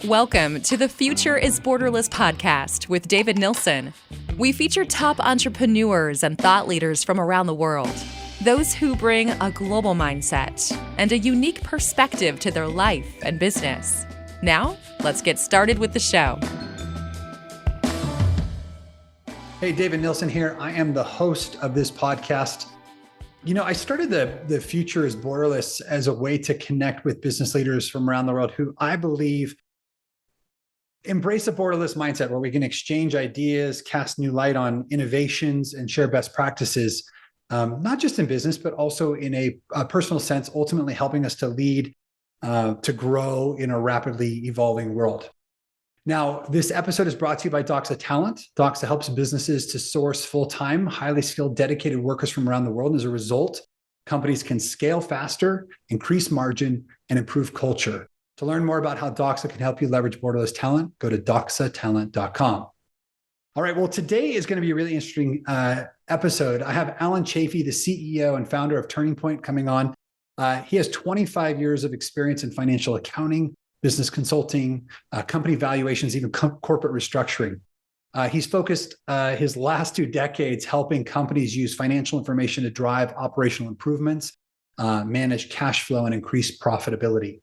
Welcome to the Future is Borderless podcast with David Nilssen. We feature top entrepreneurs and thought leaders from around the world, those who bring a global mindset and a unique perspective to their life and business. Now, let's get started with the show. Hey, David Nilssen here. I am the host of this podcast. You know, I started the Future is Borderless as a way to connect with business leaders from around the world who I believe embrace a borderless mindset where we can exchange ideas, cast new light on innovations, and share best practices, not just in business, but also in a personal sense, ultimately helping us to lead, to grow in a rapidly evolving world. Now, this episode is brought to you by Doxa Talent. Doxa helps businesses to source full-time, highly skilled, dedicated workers from around the world. And as a result, companies can scale faster, increase margin, and improve culture. To learn more about how Doxa can help you leverage borderless talent, go to doxatalent.com. All right, well, today is going to be a really interesting episode. I have Alan Chaffee, the CEO and founder of Turning Point, coming on. He has 25 years of experience in financial accounting, business consulting, company valuations, even corporate restructuring. He's focused his last 2 decades helping companies use financial information to drive operational improvements, manage cash flow, and increase profitability.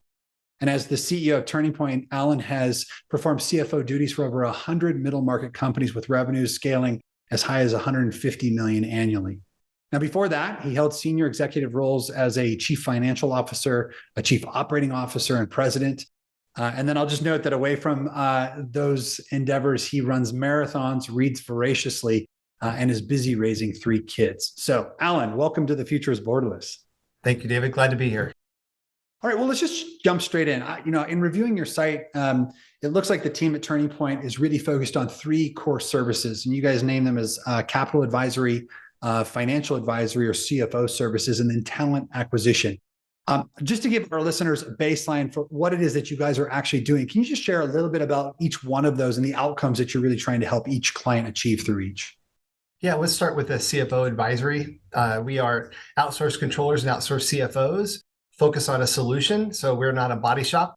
And as the CEO of Turning Point, Alan has performed CFO duties for over 100 middle market companies with revenues scaling as high as 150 million annually. Now, before that, he held senior executive roles as a chief financial officer, a chief operating officer, and president. And then I'll just note that away from those endeavors, he runs marathons, reads voraciously, and is busy raising 3 kids. So, Alan, welcome to the Future is Borderless. Thank you, David. Glad to be here. All right, well, let's just jump straight in. In reviewing your site, it looks like the team at Turning Point is really focused on 3 core services, and you guys name them as capital advisory, financial advisory, or CFO services, and then talent acquisition. Just to give our listeners a baseline for what it is that you guys are actually doing, can you just share a little bit about each one of those and the outcomes that you're really trying to help each client achieve through each? Yeah, let's start with the CFO Advisory. We are outsourced controllers and outsourced CFOs, focus on a solution. So we're not a body shop.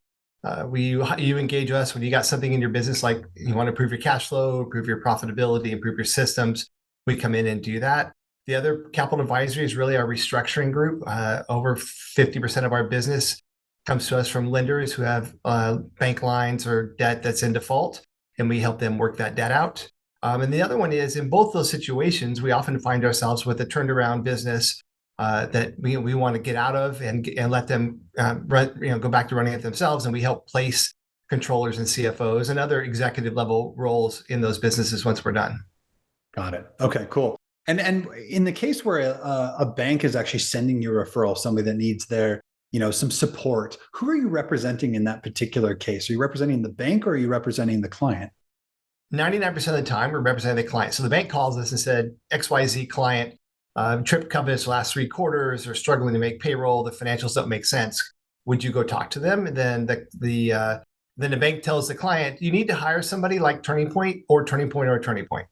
You engage us when you got something in your business, like you want to improve your cash flow, improve your profitability, improve your systems. We come in and do that. The other capital advisory is really our restructuring group. Over 50% of our business comes to us from lenders who have bank lines or debt that's in default, and we help them work that debt out. And the other one is, in both those situations, we often find ourselves with a turned around business that we want to get out of and let them go back to running it themselves. And we help place controllers and CFOs and other executive level roles in those businesses once we're done. Got it. Okay, cool. And in the case where a bank is actually sending you a referral, somebody that needs their, some support, who are you representing in that particular case? Are you representing the bank or are you representing the client? 99% of the time, we're representing the client. So the bank calls us and said, XYZ client, trip covenants the last 3 quarters, are struggling to make payroll, the financials don't make sense. Would you go talk to them? And then the bank tells the client, you need to hire somebody like Turning Point or Turning Point or Turning Point.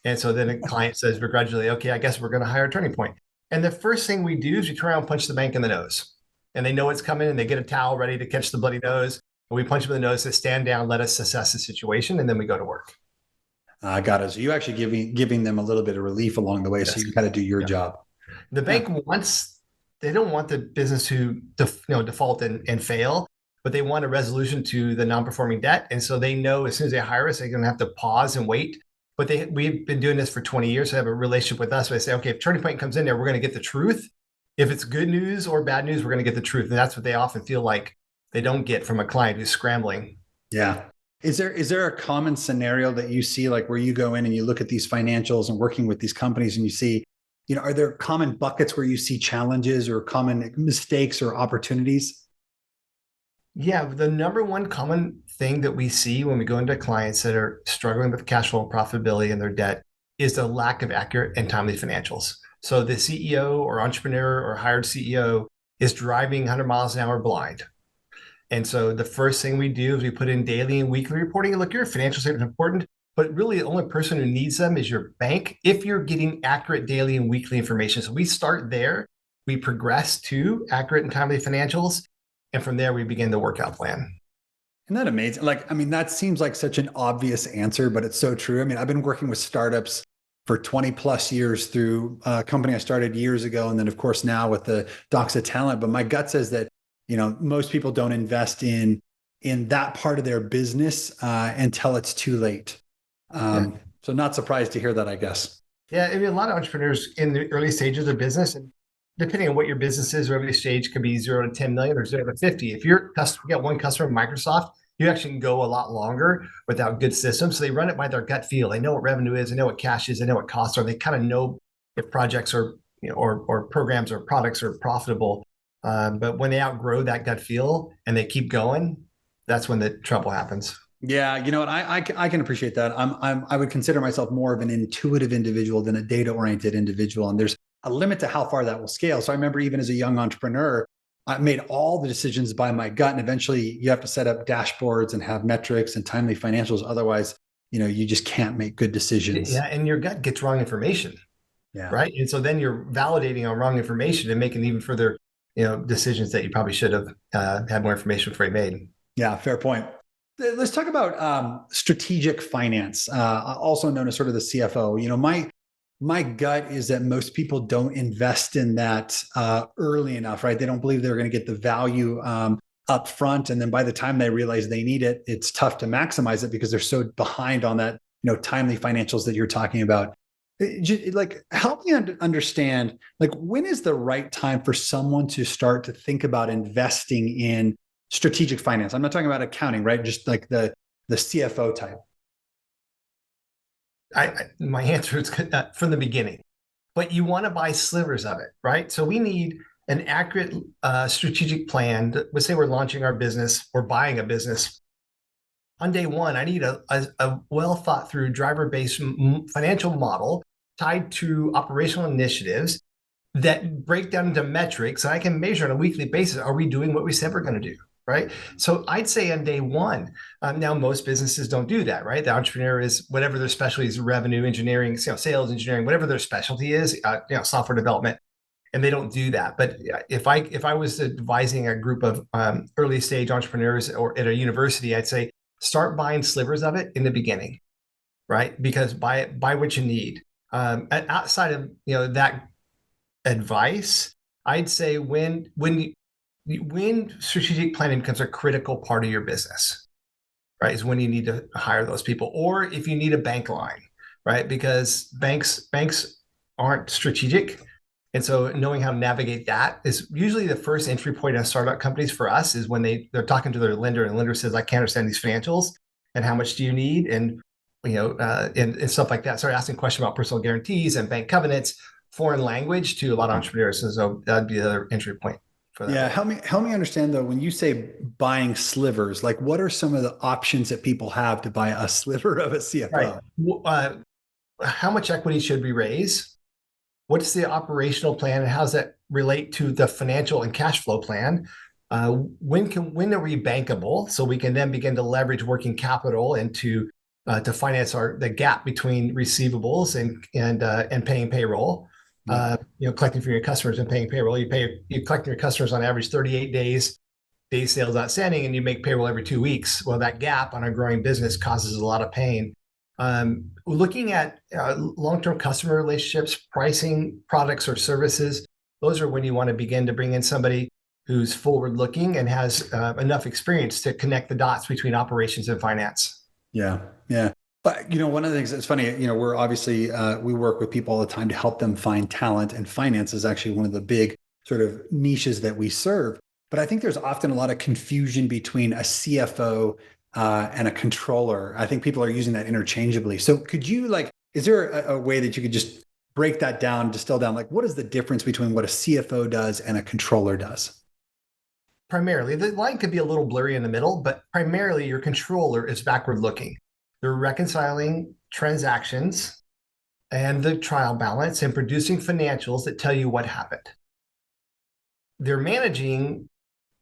And so then the client says begrudgingly, okay, I guess we're going to hire Turning Point. And the first thing we do is we turn around and punch the bank in the nose. And they know it's coming and they get a towel ready to catch the bloody nose. And we punch them in the nose, say, stand down, let us assess the situation, and then we go to work. Got it. So you actually giving them a little bit of relief along the way. Yes. So you got to do your job. The bank they don't want the business to default and fail, but they want a resolution to the non-performing debt. And so they know as soon as they hire us, they're going to have to pause and wait. But we've been doing this for 20 years. So they have a relationship with us. So they say, okay, if Turning Point comes in there, we're going to get the truth. If it's good news or bad news, we're going to get the truth. And that's what they often feel like they don't get from a client who's scrambling. Yeah. Is there a common scenario that you see, like where you go in and you look at these financials and working with these companies and you see, are there common buckets where you see challenges or common mistakes or opportunities? Yeah, the number one common thing that we see when we go into clients that are struggling with cash flow and profitability and their debt is the lack of accurate and timely financials. So the CEO or entrepreneur or hired CEO is driving 100 miles an hour blind. And so the first thing we do is we put in daily and weekly reporting. Look, your financial statement is important, but really the only person who needs them is your bank if you're getting accurate daily and weekly information. So we start there. We progress to accurate and timely financials. And from there, we begin the workout plan. Isn't that amazing? Like, I mean, that seems like such an obvious answer, but it's so true. I mean, I've been working with startups for 20 plus years through a company I started years ago. And then of course now with the Doxa Talent, but my gut says that, most people don't invest in that part of their business until it's too late. Yeah. So not surprised to hear that, I guess. Yeah. I mean, a lot of entrepreneurs in the early stages of business, and depending on what your business is, revenue stage could be 0 to 10 million or 0 to 50. If you get one customer, Microsoft, you actually can go a lot longer without good systems. So they run it by their gut feel. They know what revenue is. They know what cash is. They know what costs are. They kind of know if projects are, or programs or products are profitable. But when they outgrow that gut feel and they keep going, that's when the trouble happens. Yeah, you know what? I can appreciate that. I would consider myself more of an intuitive individual than a data oriented individual, and there's a limit to how far that will scale. So I remember even as a young entrepreneur, I made all the decisions by my gut, and eventually you have to set up dashboards and have metrics and timely financials. Otherwise, you just can't make good decisions. Yeah, and your gut gets wrong information. Yeah. Right. And so then you're validating on wrong information and making even further, decisions that you probably should have had more information before you made. Yeah, fair point. Let's talk about strategic finance, also known as sort of the CFO. My gut is that most people don't invest in that early enough, right? They don't believe they're going to get the value up front, and then by the time they realize they need it, it's tough to maximize it because they're so behind on that, timely financials that you're talking about. Like, help me understand, like, when is the right time for someone to start to think about investing in strategic finance? I'm not talking about accounting, right? Just like the CFO type. My answer is from the beginning, but you want to buy slivers of it, right? So we need an accurate strategic plan. Let's say we're launching our business or buying a business. On day one, I need a well thought through driver-based financial model tied to operational initiatives that break down into metrics that I can measure on a weekly basis. Are we doing what we said we're going to do? Right. So I'd say on day one, now most businesses don't do that, right? The entrepreneur is whatever their specialty is, revenue engineering, sales engineering, whatever their specialty is, software development, and they don't do that. But if I was advising a group of early stage entrepreneurs or at a university, I'd say start buying slivers of it in the beginning, right? Because buy what you need. Outside of that advice, I'd say when strategic planning becomes a critical part of your business, right, is when you need to hire those people, or if you need a bank line, right, because banks aren't strategic, and so knowing how to navigate that is usually the first entry point in startup companies for us. Is when they're talking to their lender, and the lender says, "I can't understand these financials, and how much do you need?" and and stuff like that. Start asking questions about personal guarantees and bank covenants, foreign language to a lot of entrepreneurs. And so that'd be the other entry point. Yeah, help me understand though, when you say buying slivers, like what are some of the options that people have to buy a sliver of a CFO? Right. How much equity should we raise? What's the operational plan, and how does that relate to the financial and cash flow plan? When are we bankable, so we can then begin to leverage working capital into to finance the gap between receivables and paying payroll. Collecting from your customers and paying payroll. You collect from your customers on average 38 days sales outstanding, and you make payroll every 2 weeks. Well, that gap on a growing business causes a lot of pain. Looking at long-term customer relationships, pricing products or services, those are when you want to begin to bring in somebody who's forward-looking and has enough experience to connect the dots between operations and finance. Yeah. But, one of the things that's funny, we're obviously, we work with people all the time to help them find talent, and finance is actually one of the big sort of niches that we serve. But I think there's often a lot of confusion between a CFO and a controller. I think people are using that interchangeably. So could you is there a way that you could just break that down, distill down, what is the difference between what a CFO does and a controller does? Primarily, the line could be a little blurry in the middle, but primarily your controller is backward looking. They're reconciling transactions and the trial balance and producing financials that tell you what happened. They're managing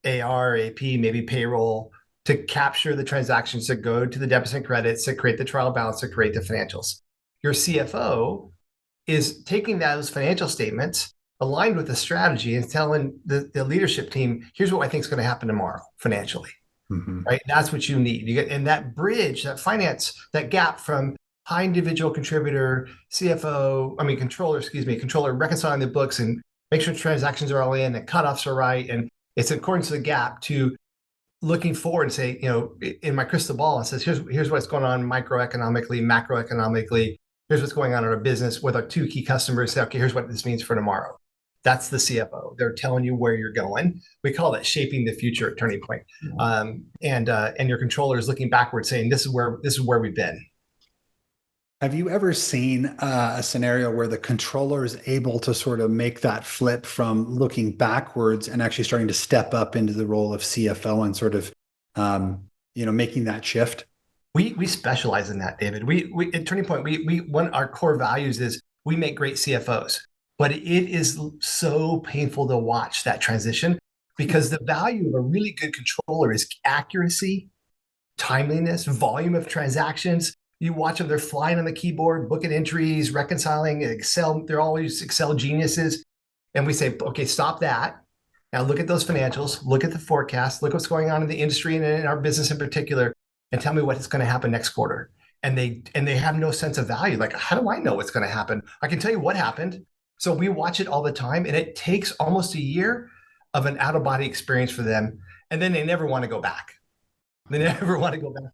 AR, AP, maybe payroll to capture the transactions that go to the debits and credits, to create the trial balance, to create the financials. Your CFO is taking those financial statements aligned with the strategy and telling the leadership team, here's what I think is going to happen tomorrow financially. right? That's what you need. You get, and that bridge, that finance, that gap from high individual contributor, controller reconciling the books and make sure transactions are all in and cutoffs are right. And it's according to the gap to looking forward and say, in my crystal ball, it says, here's what's going on microeconomically, macroeconomically. Here's what's going on in our business with our two key customers. Say, okay, here's what this means for tomorrow. That's the CFO. They're telling you where you're going. We call that shaping the future at Turning Point. And your controller is looking backwards, saying, this is where we've been. Have you ever seen a scenario where the controller is able to sort of make that flip from looking backwards and actually starting to step up into the role of CFO and sort of, making that shift? We specialize in that, David. We at Turning Point, one of our core values is we make great CFOs, but it is so painful to watch that transition because the value of a really good controller is accuracy, timeliness, volume of transactions. You watch them, they're flying on the keyboard, booking entries, reconciling Excel. They're always Excel geniuses. And we say, okay, stop that. Now look at those financials, look at the forecast, look what's going on in the industry and in our business in particular, and tell me what's going to happen next quarter. And they have no sense of value. Like, how do I know what's going to happen? I can tell you what happened. So we watch it all the time, and it takes almost a year of an out-of-body experience for them. And then they never want to go back. They never want to go back.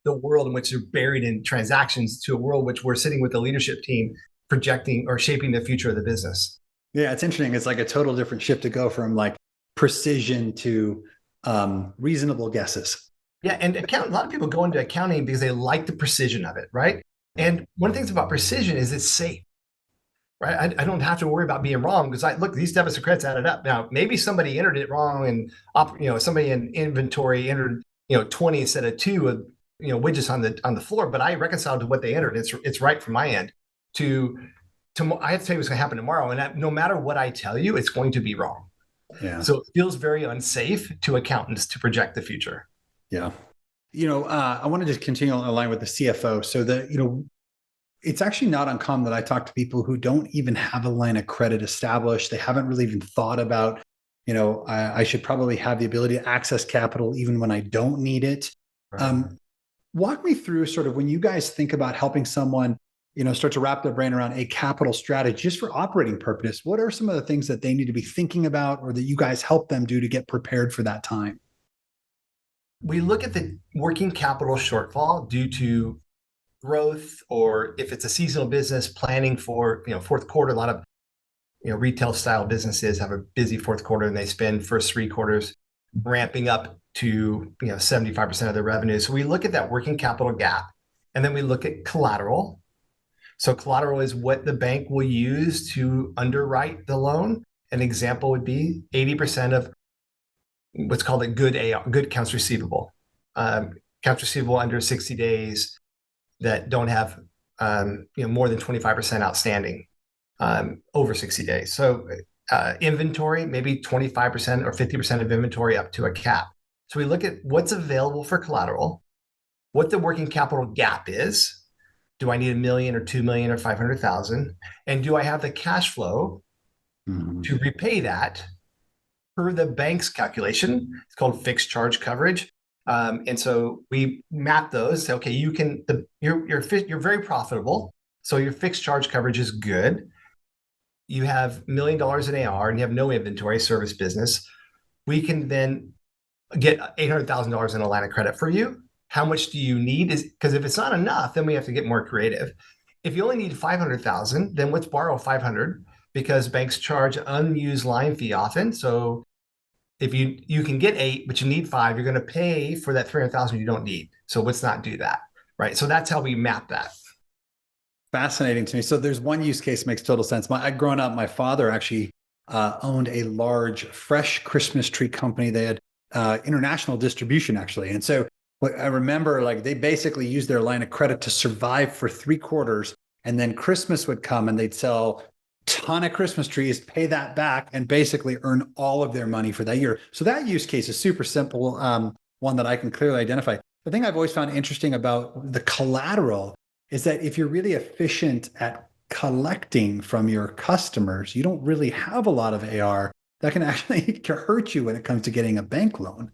The world in which they're buried in transactions to a world which we're sitting with the leadership team projecting or shaping the future of the business. Yeah, it's interesting. It's like a total different shift to go from like precision to reasonable guesses. Yeah, and a lot of people go into accounting because they like the precision of it, right? And one of the things about precision is it's safe, right? I don't have to worry about being wrong because look, these debits and credits added up. Now, maybe somebody entered it wrong and somebody in inventory entered 20 instead of 2 widgets on the floor, but I reconciled to what they entered. It's right from my end. I have to tell you what's going to happen tomorrow, and no matter what I tell you, it's going to be wrong. Yeah. So it feels very unsafe to accountants to project the future. Yeah. I want to just continue on the line with the CFO. So it's actually not uncommon that I talk to people who don't even have a line of credit established. They haven't really even thought about, I should probably have the ability to access capital even when I don't need it. Right. Walk me through sort of when you guys think about helping someone, start to wrap their brain around a capital strategy just for operating purpose. What are some of the things that they need to be thinking about or that you guys help them do to get prepared for that time? We look at the working capital shortfall due to growth, or if it's a seasonal business planning for, fourth quarter. A lot of, retail style businesses have a busy fourth quarter and they spend first 3 quarters ramping up to 75% of their revenue. So we look at that working capital gap, and then we look at collateral. So collateral is what the bank will use to underwrite the loan. An example would be 80% of what's called a good accounts receivable. Accounts receivable under 60 days that don't have more than 25% outstanding over 60 days. So inventory, maybe 25% or 50% of inventory up to a cap. So we look at what's available for collateral, what the working capital gap is. Do I need $1 million or $2 million or 500,000? And do I have the cash flow to repay that per the bank's calculation? It's called fixed charge coverage. And so we map those. Say, okay, you're very profitable, so your fixed charge coverage is good. You have $1 million in AR and you have no inventory, service business. We can then get $800,000 in a line of credit for you. How much do you need? Because if it's not enough, then we have to get more creative. If you only need 500,000, then let's borrow 500 because banks charge unused line fee often. So if you can get 8, but you need 5, you're going to pay for that 300,000 you don't need. So let's not do that, right? So that's how we map that. Fascinating to me. So there's one use case that makes total sense. Growing up, my father actually owned a large fresh Christmas tree company. They had international distribution actually. And so I remember they basically used their line of credit to survive for 3 quarters. And then Christmas would come and they'd sell a ton of Christmas trees, pay that back, and basically earn all of their money for that year. So that use case is super simple, one that I can clearly identify. The thing I've always found interesting about the collateral is that if you're really efficient at collecting from your customers, you don't really have a lot of AR that can actually hurt you when it comes to getting a bank loan.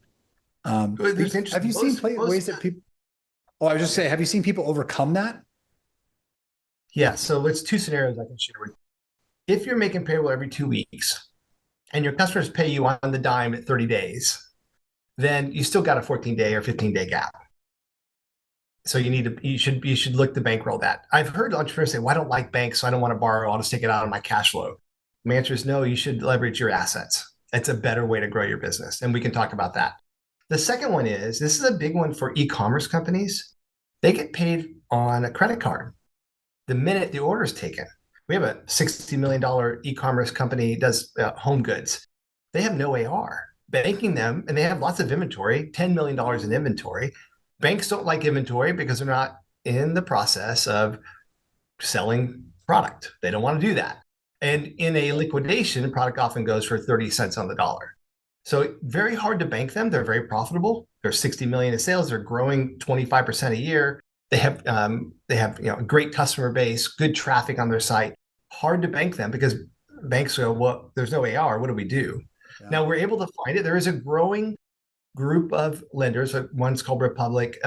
There's Have you seen ways that people? Oh, I was just saying, have you seen people overcome that? Yeah. So it's two scenarios I can share with you. If you're making payroll every 2 weeks and your customers pay you on the dime at 30 days, then you still got a 14-day or 15-day gap. So you should look to bankroll that. I've heard entrepreneurs say, well, I don't like banks, so I don't want to borrow. I'll just take it out of my cash flow. My answer is no, you should leverage your assets. It's a better way to grow your business. And we can talk about that. The second one is, this is a big one for e-commerce companies. They get paid on a credit card the minute the order is taken. We have a $60 million e-commerce company, does home goods. They have no AR. Banking them, and they have lots of inventory, $10 million in inventory. Banks don't like inventory because they're not in the process of selling product. They don't want to do that. And in a liquidation, product often goes for 30 cents on the dollar. So very hard to bank them. They're very profitable. They're 60 million in sales. They're growing 25% a year. They have a great customer base, good traffic on their site. Hard to bank them because banks go, well, there's no AR. What do we do? Yeah. Now we're able to find it. There is a growing group of lenders, one's called Republic,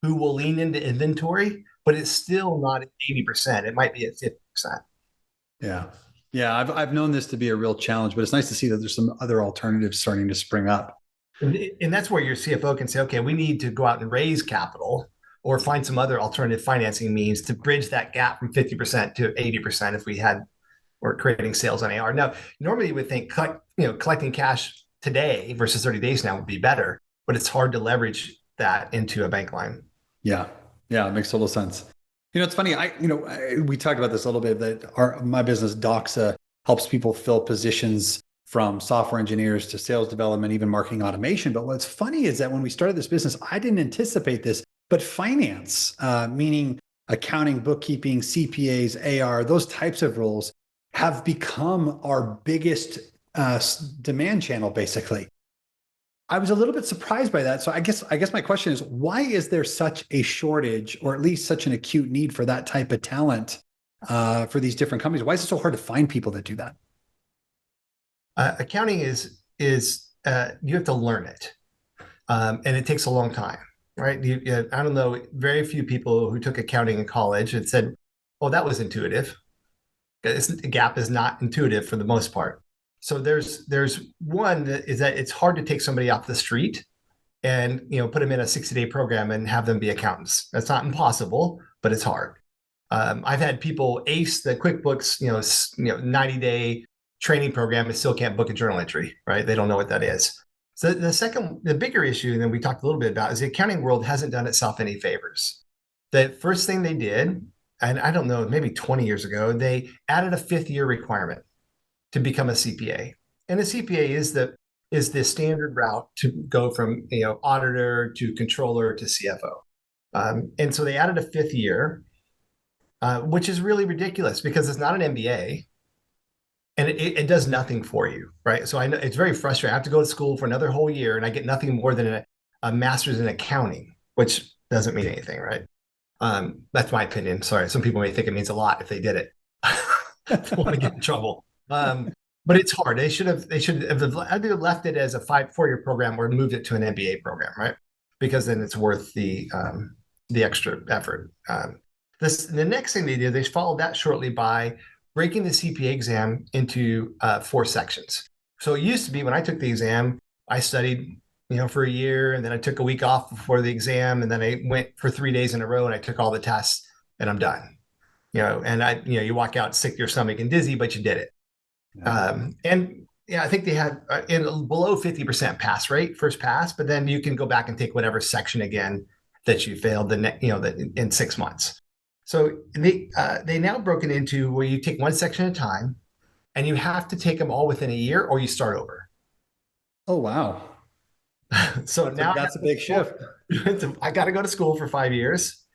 who will lean into inventory, but it's still not at 80%. It might be at 50%. Yeah. Yeah. I've known this to be a real challenge, but it's nice to see that there's some other alternatives starting to spring up. And that's where your CFO can say, okay, we need to go out and raise capital or find some other alternative financing means to bridge that gap from 50% to 80% if we're creating sales on AR. Now, normally you would think collecting cash today versus 30 days now would be better, but it's hard to leverage that into a bank line. Yeah. Yeah. It makes total sense. It's funny. We talked about this a little bit, that my business Doxa helps people fill positions from software engineers to sales development, even marketing automation. But what's funny is that when we started this business, I didn't anticipate this, but finance, meaning accounting, bookkeeping, CPAs, AR, those types of roles have become our biggest demand channel, basically. I was a little bit surprised by that. So I guess my question is, why is there such a shortage, or at least such an acute need for that type of talent for these different companies? Why is it so hard to find people that do that? Accounting is you have to learn it, and it takes a long time, right? I don't know, very few people who took accounting in college and said, "Oh, that was intuitive." GAAP is not intuitive for the most part. So there's one that is that it's hard to take somebody off the street and put them in a 60-day program and have them be accountants. That's not impossible, but it's hard. I've had people ace the QuickBooks 90-day training program and still can't book a journal entry, right? They don't know what that is. So the bigger issue, and then we talked a little bit about, is the accounting world hasn't done itself any favors. The first thing they did, and I don't know, maybe 20 years ago, they added a 5th year requirement to become a CPA. And a CPA is the standard route to go from auditor to controller to CFO. And so they added a 5th year, which is really ridiculous because it's not an MBA and it does nothing for you, right? So I know it's very frustrating. I have to go to school for another whole year and I get nothing more than a master's in accounting, which doesn't mean anything, right? That's my opinion. Sorry. Some people may think it means a lot if they did it. Don't want to get in trouble. But it's hard. They should have either left it as a 4-year program or moved it to an MBA program, right? Because then it's worth the extra effort. The next thing they did, they followed that shortly by breaking the Cpa exam into 4 sections. So it used to be when I took the exam, I studied for a year, and then I took a week off before the and then I went for 3 days in a row and I took all the tests and I'm done. And you walk out sick to your stomach and dizzy, but you did it. Yeah. I think they had below 50% pass rate, first pass, but then you can go back and take whatever section again that you failed in 6 months. So they now broken into where you take one section at a time and you have to take them all within a year or you start over. Oh, wow. So now that's a big shift. I got to go to school for 5 years.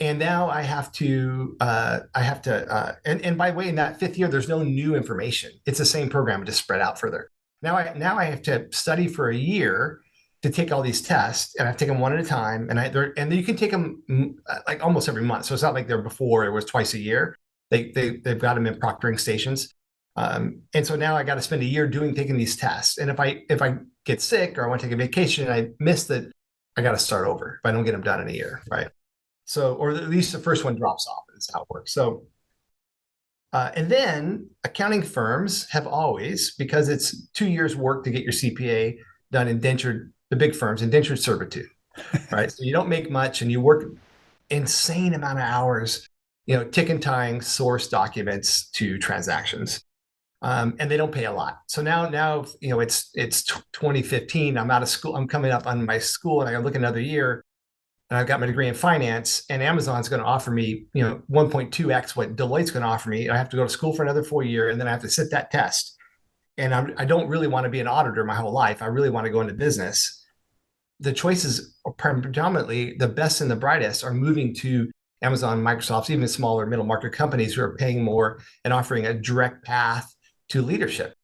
And now I have to, and by the way, in that 5th year, there's no new information. It's the same program, just spread out further. Now I have to study for a year to take all these tests, and I take them one at a time. And you can take them like almost every month. So it's not like before it was twice a year. They've got them in proctoring stations. And so now I got to spend a year taking these tests. And if I get sick or I want to take a vacation and I miss that, I got to start over if I don't get them done in a year, right? So, or at least the first one drops off. Is how it works. So, and then accounting firms have always, because it's 2 years work to get your CPA done, indentured, the big firms, indentured servitude, right? So you don't make much and you work insane amount of hours, tick and tying source documents to transactions. And they don't pay a lot. So now, it's 2015. I'm out of school. I'm coming up on my school, and I got to look another year. And I've got my degree in finance, and Amazon's going to offer me, 1.2x what Deloitte's going to offer me. I have to go to school for another 4 year, and then I have to sit that test. And I don't really want to be an auditor my whole life. I really want to go into business. The choices are predominantly the best and the brightest are moving to Amazon, Microsoft, even smaller middle market companies who are paying more and offering a direct path to leadership.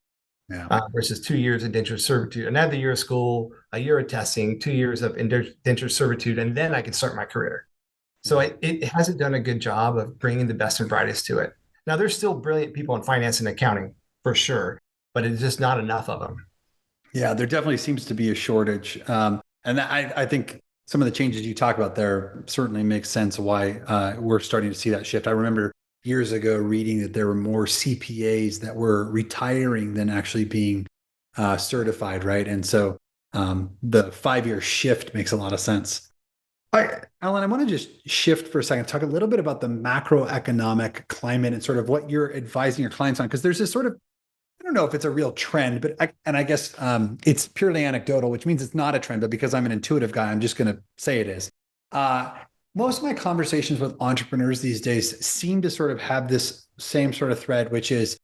Yeah. Versus 2 years indentured servitude, another year of school, a year of testing, 2 years of indentured servitude, and then I can start my career. So it hasn't done a good job of bringing the best and brightest to it. Now, there's still brilliant people in finance and accounting for sure, but it's just not enough of them. Yeah, there definitely seems to be a shortage. And I think some of the changes you talk about there certainly makes sense why we're starting to see that shift. I remember years ago reading that there were more CPAs that were retiring than actually being certified, right? And so the 5-year shift makes a lot of sense. All right, Alan, I want to just shift for a second, talk a little bit about the macroeconomic climate and sort of what you're advising your clients on, because there's this sort of, I don't know if it's a real trend, but I guess it's purely anecdotal, which means it's not a trend, but because I'm an intuitive guy, I'm just going to say it is. Most of my conversations with entrepreneurs these days seem to sort of have this same sort of thread, which is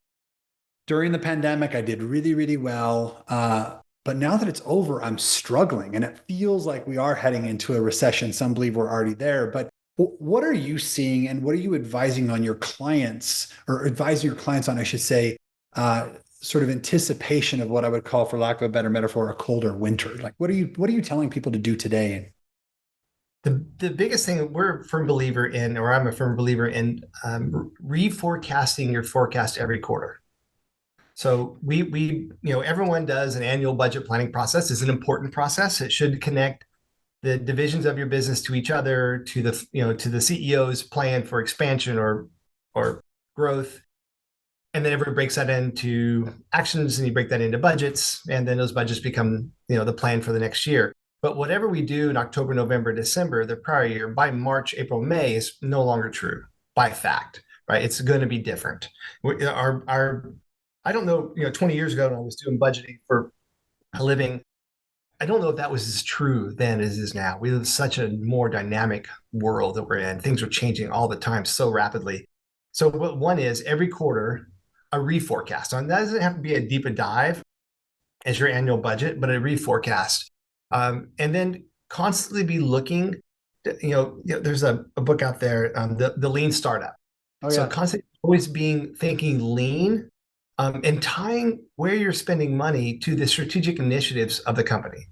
during the pandemic, I did really, really well. But now that it's over, I'm struggling. And it feels like we are heading into a recession. Some believe we're already there. But what are you seeing and what are you advising on your clients, or advising your clients on, I should say, sort of anticipation of what I would call, for lack of a better metaphor, a colder winter? Like, what are you telling people to do today? The biggest thing we're a firm believer in, or I'm a firm believer in, reforecasting your forecast every quarter. So we everyone does an annual budget planning process. It's an important process. It should connect the divisions of your business to each other, to the CEO's plan for expansion or growth. And then everybody breaks that into actions, and you break that into budgets, and then those budgets become, the plan for the next year. But whatever we do in October, November, December, the prior year, by March, April, May is no longer true by fact, right? It's going to be different. I don't know, 20 years ago when I was doing budgeting for a living, I don't know if that was as true then as it is now. We live in such a more dynamic world that we're in. Things are changing all the time so rapidly. So what one is every quarter, a reforecast. And that doesn't have to be a deep dive as your annual budget, but a reforecast. And then constantly be looking, there's a book out there, the Lean Startup. Oh, yeah. So constantly always thinking lean, and tying where you're spending money to the strategic initiatives of the company.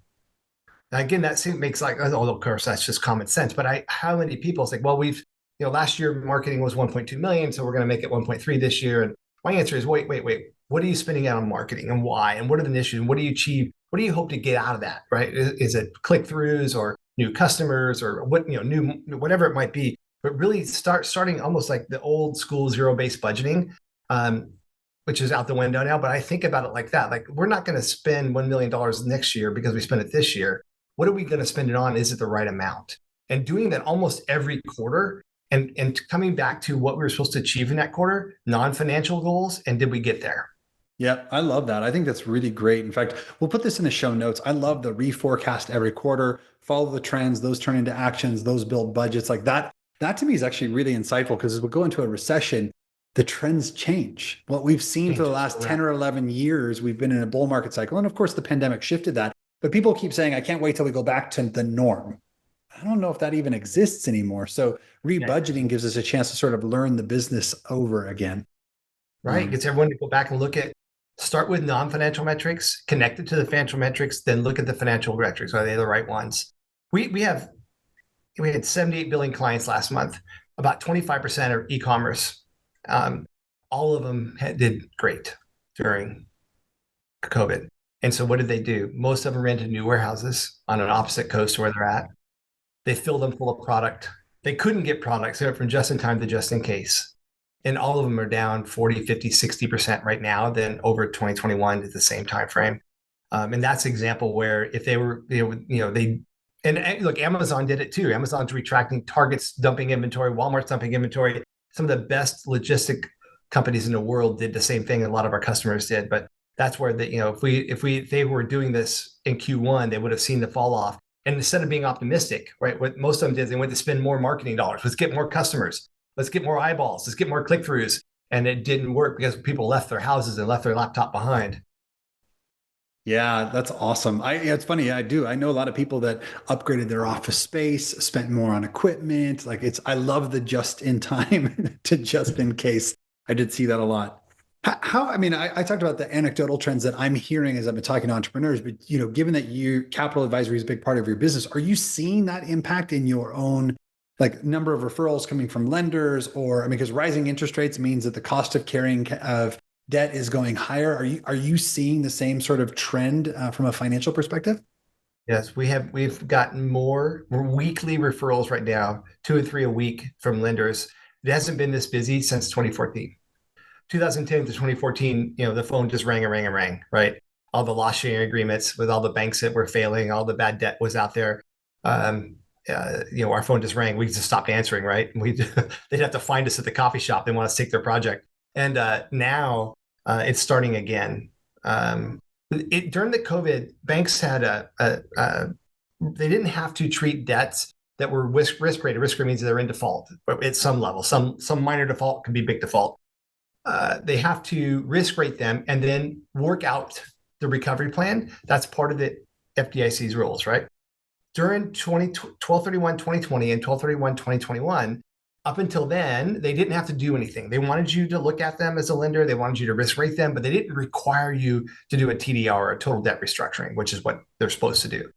Now, again, that makes of course, that's just common sense. But how many people say, well, last year marketing was 1.2 million, so we're going to make it 1.3 this year. And my answer is, wait. What are you spending out on marketing, and why? And what are the initiatives? What do you achieve? What do you hope to get out of that, right? Is it click-throughs or new customers or new, whatever it might be? But really starting almost like the old school zero-based budgeting, which is out the window now. But I think about it like that. Like, we're not going to spend $1 million next year because we spent it this year. What are we going to spend it on? Is it the right amount? And doing that almost every quarter, and coming back to what we were supposed to achieve in that quarter, non-financial goals, and did we get there? Yeah, I love that. I think that's really great. In fact, we'll put this in the show notes. I love the reforecast every quarter, follow the trends, those turn into actions, those build budgets like that. That to me is actually really insightful, because as we go into a recession, the trends change. What we've seen for the last 10 or 11 years, we've been in a bull market cycle. And of course, the pandemic shifted that. But people keep saying, I can't wait till we go back to the norm. I don't know if that even exists anymore. So rebudgeting gives us a chance to sort of learn the business over again. Right. Gets everyone to go back and start with non-financial metrics, connect it to the financial metrics, then look at the financial metrics. Are they the right ones? We had 78 billion clients last month. About 25% are e-commerce. All of them did great during COVID. And so what did they do? Most of them rented new warehouses on an opposite coast to where they're at. They filled them full of product. They couldn't get products. They went from just in time to just in case. And all of them are down 40, 50, 60% right now than over 2021 at the same time frame. And that's an example where if they were, and look, Amazon did it too. Amazon's retracting, Target's dumping inventory, Walmart's dumping inventory. Some of the best logistic companies in the world did the same thing. A lot of our customers did, but that's where if they were doing this in Q1, they would have seen the fall off. And instead of being optimistic, right, what most of them did, they went to spend more marketing dollars. Let's get more customers. Let's get more eyeballs. Let's get more click-throughs. And it didn't work because people left their houses and left their laptop behind. Yeah, that's awesome. It's funny. I do. I know a lot of people that upgraded their office space, spent more on equipment. I love the just in time to just in case. I did see that a lot. I talked about the anecdotal trends that I'm hearing as I've been talking to entrepreneurs, but given that capital advisory is a big part of your business, are you seeing that impact in your own number of referrals coming from lenders, or because rising interest rates means that the cost of carrying of debt is going higher? Are you seeing the same sort of trend from a financial perspective? Yes, we've gotten more weekly referrals right now, 2 or 3 a week from lenders. It hasn't been this busy since 2014. 2010 to 2014, the phone just rang and rang and rang, right? All the loss sharing agreements with all the banks that were failing, all the bad debt was out there. Our phone just rang. We just stopped answering, right? They'd have to find us at the coffee shop. They want us to take their project. And now it's starting again. During the COVID, banks had they didn't have to treat debts that were risk rated. Risk rated means they're in default, but at some level, some minor default could be big default. They have to risk rate them and then work out the recovery plan. That's part of the FDIC's rules, right? During 12/31/2020 and 12/31/2021, up until then, they didn't have to do anything. They wanted you to look at them as a lender. They wanted you to risk rate them, but they didn't require you to do a TDR, or a total debt restructuring, which is what they're supposed to do.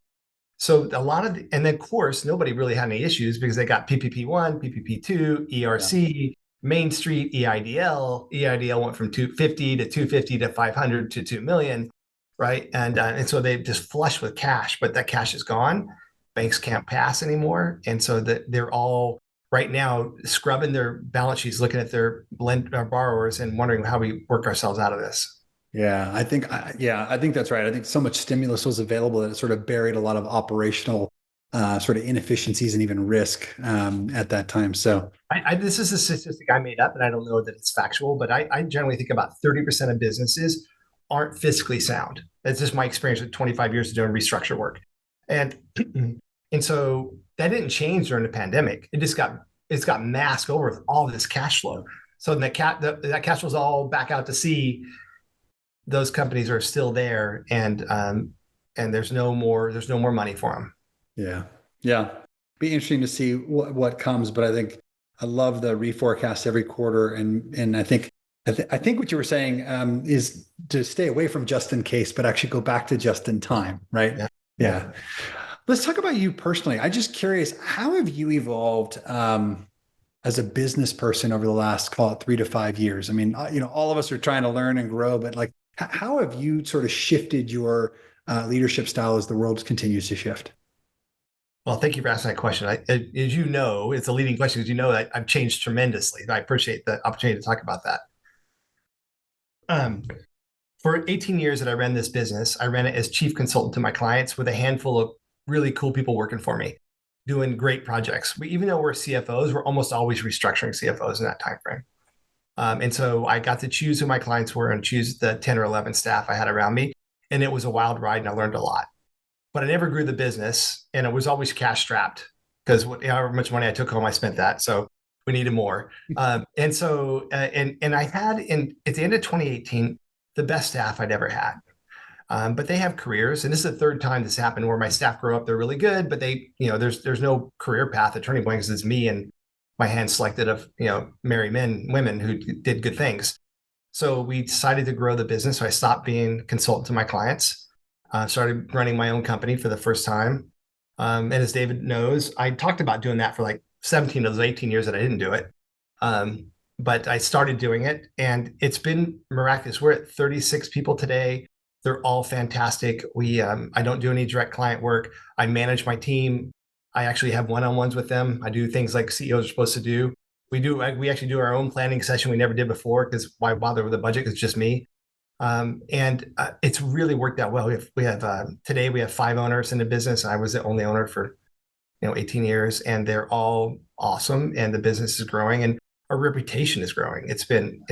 So and then of course, nobody really had any issues because they got PPP1, PPP2, ERC, Main Street, EIDL. EIDL went from 250 to 250 to 500 to 2 million, right? And so they just flush with cash, but that cash is gone. Banks can't pass anymore. And so they're all right now scrubbing their balance sheets, looking at their borrowers and wondering how we work ourselves out of this. Yeah, I think that's right. I think so much stimulus was available that it sort of buried a lot of operational sort of inefficiencies and even risk at that time. So this is a statistic I made up, and I don't know that it's factual, but I generally think about 30% of businesses aren't fiscally sound. That's just my experience with 25 years of doing restructure work. And so that didn't change during the pandemic. It's got masked over with all this cash flow. So that cash flow is all back out to sea. Those companies are still there, and there's no more money for them. Yeah. Be interesting to see what comes, but I think I love the reforecast every quarter, and I think what you were saying is to stay away from just in case, but actually go back to just in time, right? Yeah. Let's talk about you personally. I'm just curious, how have you evolved as a business person over the last, call it 3 to 5 years? I mean, all of us are trying to learn and grow, but how have you sort of shifted your leadership style as the world continues to shift? Well, thank you for asking that question. As you know, it's a leading question, because that I've changed tremendously. I appreciate the opportunity to talk about that. For 18 years that I ran this business, I ran it as chief consultant to my clients with a handful of really cool people working for me, doing great projects. Even though we're CFOs, we're almost always restructuring CFOs in that time frame. And so I got to choose who my clients were and choose the 10 or 11 staff I had around me. And it was a wild ride, and I learned a lot. But I never grew the business, and it was always cash strapped, because however much money I took home, I spent that. So we needed more. And so I had at the end of 2018, the best staff I'd ever had. But they have careers, and this is the third time this happened where my staff grow up. They're really good, but there's no career path at Turning Point, because it's me and my hand selected of merry women who did good things. So we decided to grow the business. So I stopped being consultant to my clients. Started running my own company for the first time. And as David knows, I talked about doing that for 17 of those 18 years that I didn't do it. But I started doing it, and it's been miraculous. We're at 36 people today. They're all fantastic. I don't do any direct client work. I manage my team. I actually have one-on-ones with them. I do things like CEOs are supposed to do. We actually do our own planning session we never did before, because why bother with the budget? It's just me. It's really worked out well. Today we have 5 owners in the business. I was the only owner for 18 years, and they're all awesome, and the business is growing, and our reputation is growing. It's been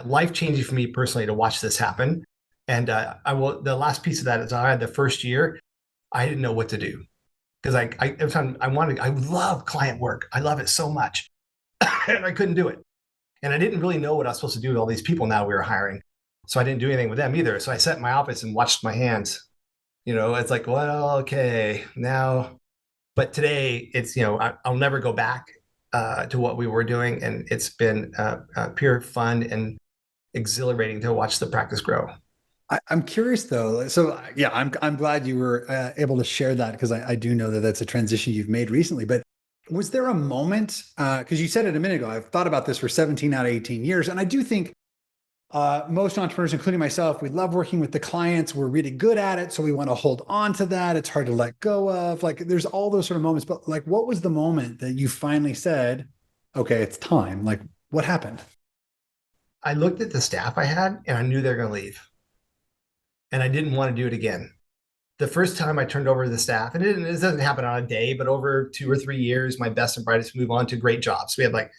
life changing for me personally to watch this happen. And the last piece of that is, I had the first year, I didn't know what to do, because every time I love client work. I love it so much, and I couldn't do it. And I didn't really know what I was supposed to do with all these people now we were hiring. So I didn't do anything with them either. So I sat in my office and watched my hands. It's like, well, okay, now, but today it's, I'll never go back to what we were doing. And it's been pure fun and exhilarating to watch the practice grow. I'm curious though. So yeah, I'm glad you were able to share that, because I do know that that's a transition you've made recently. But was there a moment, because you said it a minute ago, I've thought about this for 17 out of 18 years. And I do think most entrepreneurs, including myself, we love working with the clients. We're really good at it. So we want to hold on to that. It's hard to let go of. Like, there's all those sort of moments. But like, what was the moment that you finally said, okay, it's time? Like, what happened? I looked at the staff I had, and I knew they're going to leave. And I didn't want to do it again. The first time I turned over to the staff, and it doesn't happen on a day, but over 2 or 3 years, my best and brightest move on to great jobs. We have like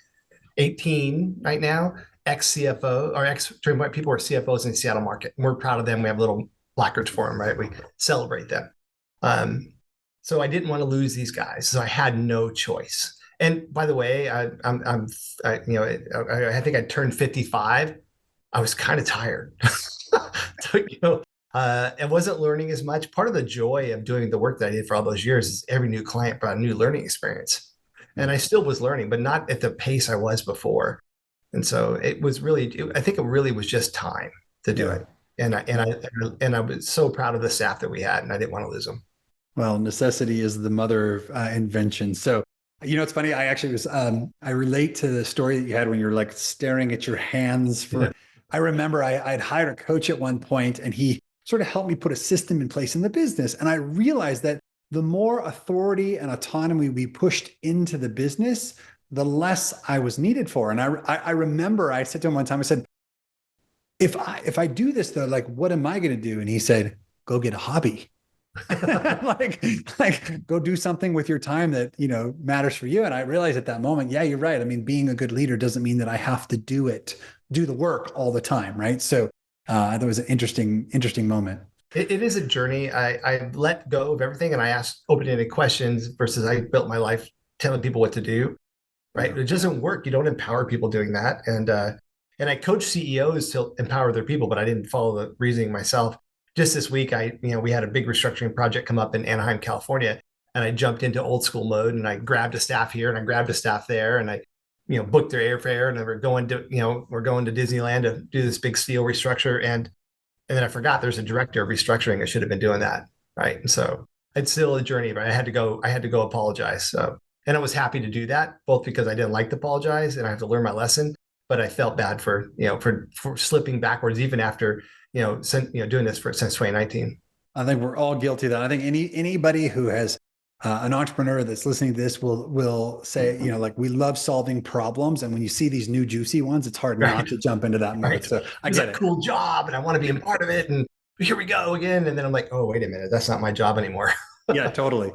18 right now, ex-CFO or ex-Turning Point people are CFOs in the Seattle market. And we're proud of them. We have little placards for them, right? We celebrate them. So I didn't want to lose these guys. So I had no choice. And by the way, I think I turned 55. I was kind of tired. So, I wasn't learning as much. Part of the joy of doing the work that I did for all those years is every new client brought a new learning experience. And I still was learning, but not at the pace I was before. And so I think it really was just time to do it. And I was so proud of the staff that we had, and I didn't want to lose them. Well, necessity is the mother of invention. So, it's funny. I actually was, I relate to the story that you had when you were like staring at your hands for, I remember I'd hired a coach at one point, and he sort of helped me put a system in place in the business. And I realized that the more authority and autonomy we pushed into the business, the less I was needed for. And I remember I said to him one time, I said, if I do this though, like, what am I going to do? And he said, go get a hobby. like go do something with your time that, matters for you. And I realized at that moment, yeah, you're right. I mean, being a good leader doesn't mean that I have to do the work all the time. Right. So that was an interesting moment. It is a journey. I let go of everything, and I asked open-ended questions versus I built my life telling people what to do. Right. It doesn't work. You don't empower people doing that. And I coach CEOs to empower their people, but I didn't follow the reasoning myself. Just this week, we had a big restructuring project come up in Anaheim, California, and I jumped into old school mode, and I grabbed a staff here and I grabbed a staff there, and I, booked their airfare, and then we're going to Disneyland to do this big steel restructure. And then I forgot there's a director of restructuring. I should have been doing that. Right. And so it's still a journey, but I had to go apologize. So, and I was happy to do that, both because I didn't like to apologize and I have to learn my lesson, but I felt bad for slipping backwards, even after, doing this since 2019. I think we're all guilty of that. I think anybody who has an entrepreneur that's listening to this will say, like, we love solving problems. And when you see these new juicy ones, it's hard not to jump into that mode. Right. So I get it. Cool job, and I want to be a part of it. And here we go again. And then I'm like, oh, wait a minute, that's not my job anymore. Yeah, totally.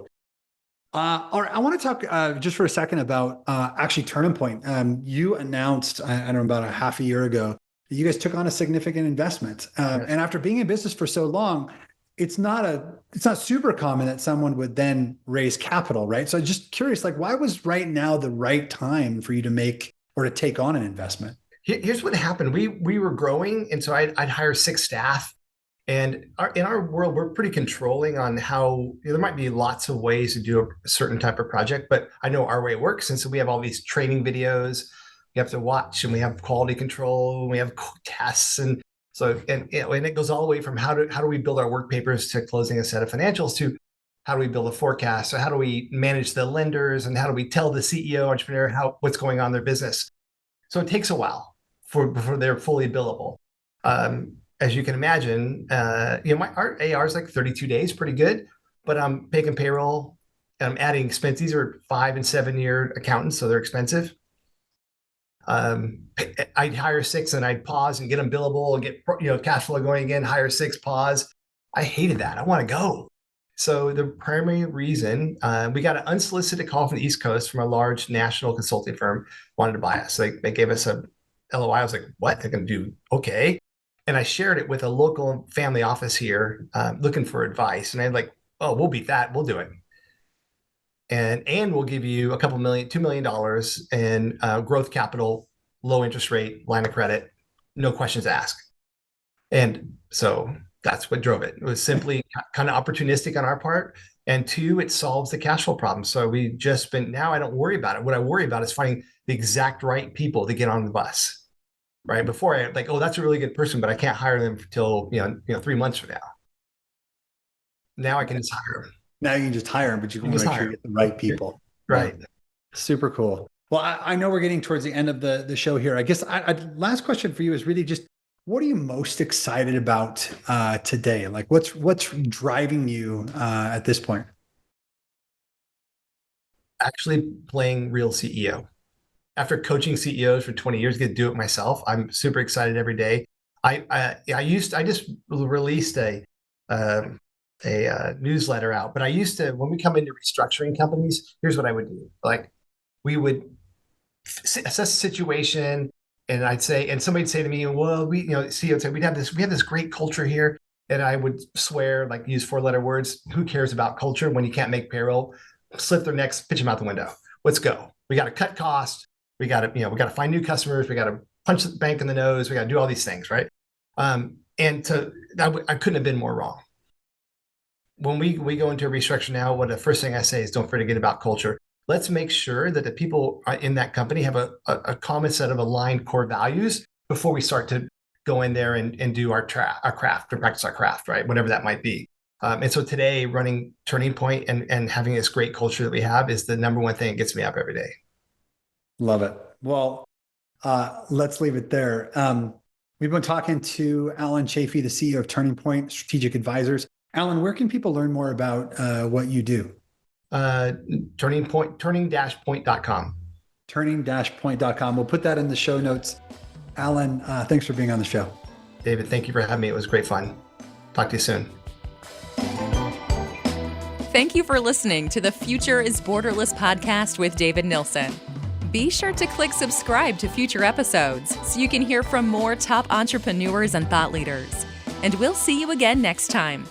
All right, I want to talk just for a second about actually Turning Point. You announced, I don't know, about a half a year ago, that you guys took on a significant investment. And after being in business for so long, it's not super common that someone would then raise capital, right? So just curious, like, why was right now the right time for you to make or to take on an investment? Here's what happened. We were growing, and so I'd hire 6 staff. And in our world, we're pretty controlling on how there might be lots of ways to do a certain type of project, but I know our way works. And so we have all these training videos you have to watch, and we have quality control, and we have tests. And so, and it goes all the way from how do we build our work papers to closing a set of financials to how do we build a forecast? So how do we manage the lenders, and how do we tell the CEO entrepreneur what's going on in their business? So it takes a while before they're fully billable. as you can imagine, our AR is like 32 days, pretty good, but I'm paying payroll and I'm adding expense. These are 5 and 7 year accountants, so they're expensive. I'd hire 6 and I'd pause and get them billable and get cash flow going again, hire 6, pause. I hated that. I want to go. So the primary reason, we got an unsolicited call from the East Coast from a large national consulting firm, wanted to buy us. They gave us a LOI. I was like, what? They're going to do okay. And I shared it with a local family office here, looking for advice. And I'm like, oh, we'll beat that. We'll do it. And we'll give you $2 million in growth capital, low interest rate, line of credit, no questions asked. And so that's what drove it. It was simply kind of opportunistic on our part. And 2, it solves the cash flow problem. So now I don't worry about it. What I worry about is finding the exact right people to get on the bus. Right. Before I like, oh, that's a really good person, but I can't hire them until 3 months from now. Now I can just hire them. Now you can just hire them, but you want to make sure you get the right people. Right. Yeah. Super cool. Well, I know we're getting towards the end of the show here. I guess last question for you is really just, what are you most excited about today? Like what's driving you at this point? Actually playing real CEO. After coaching CEOs for 20 years, I get to do it myself. I'm super excited every day. I just released a newsletter out, but I used to, when we come into restructuring companies, here's what I would do. Like we would assess the situation, and I'd say, and somebody'd say to me, well, CEO would say, we have this great culture here. And I would swear, like use 4-letter words. Who cares about culture when you can't make payroll? Slit their necks, pitch them out the window. Let's go. We got to cut costs. We got to find new customers. We got to punch the bank in the nose. We got to do all these things, right? I couldn't have been more wrong. When we go into a restructure now, the first thing I say is don't forget about culture. Let's make sure that the people in that company have a common set of aligned core values before we start to go in there and do our craft, to practice our craft, right? Whatever that might be. And so today, running Turning Point and having this great culture that we have is the number one thing that gets me up every day. Love it. Well, let's leave it there. We've been talking to Alan Chaffee, the CEO of Turning Point Strategic Advisors. Alan, where can people learn more about what you do? turning-point.com. Turning-point.com. We'll put that in the show notes. Alan, thanks for being on the show. David, thank you for having me. It was great fun. Talk to you soon. Thank you for listening to the Future is Borderless podcast with David Nilssen. Be sure to click subscribe to future episodes so you can hear from more top entrepreneurs and thought leaders. And we'll see you again next time.